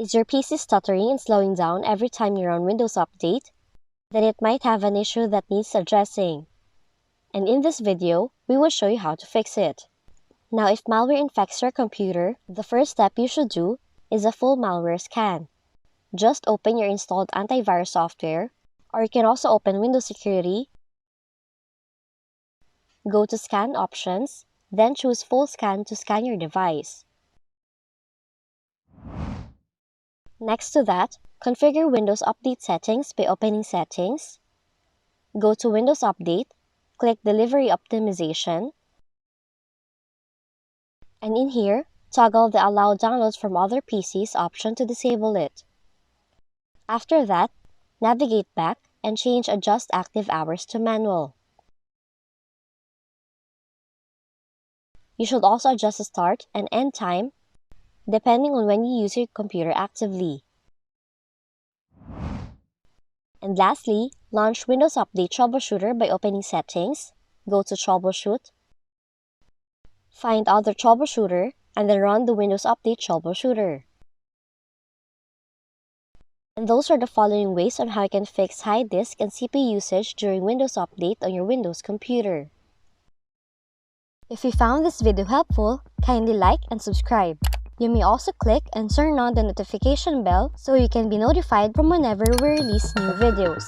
Is your PC stuttering and slowing down every time you run Windows Update? Then it might have an issue that needs addressing. And in this video, we will show you how to fix it. Now, if malware infects your computer, the first step you should do is a full malware scan. Just open your installed antivirus software, or you can also open Windows Security. Go to Scan Options, then choose Full Scan to scan your device. Next to that, configure Windows Update settings by opening Settings. Go to Windows Update, click Delivery Optimization, and in here, toggle the Allow Downloads from Other PCs option to disable it. After that, navigate back and change Adjust Active Hours to Manual. You should also adjust the start and end time depending on when you use your computer actively. And lastly, launch Windows Update Troubleshooter by opening Settings, go to Troubleshoot, find Other Troubleshooter, and then run the Windows Update Troubleshooter. And those are the following ways on how you can fix high disk and CPU usage during Windows Update on your Windows computer. If you found this video helpful, kindly like and subscribe. You may also click and turn on the notification bell so you can be notified from whenever we release new videos.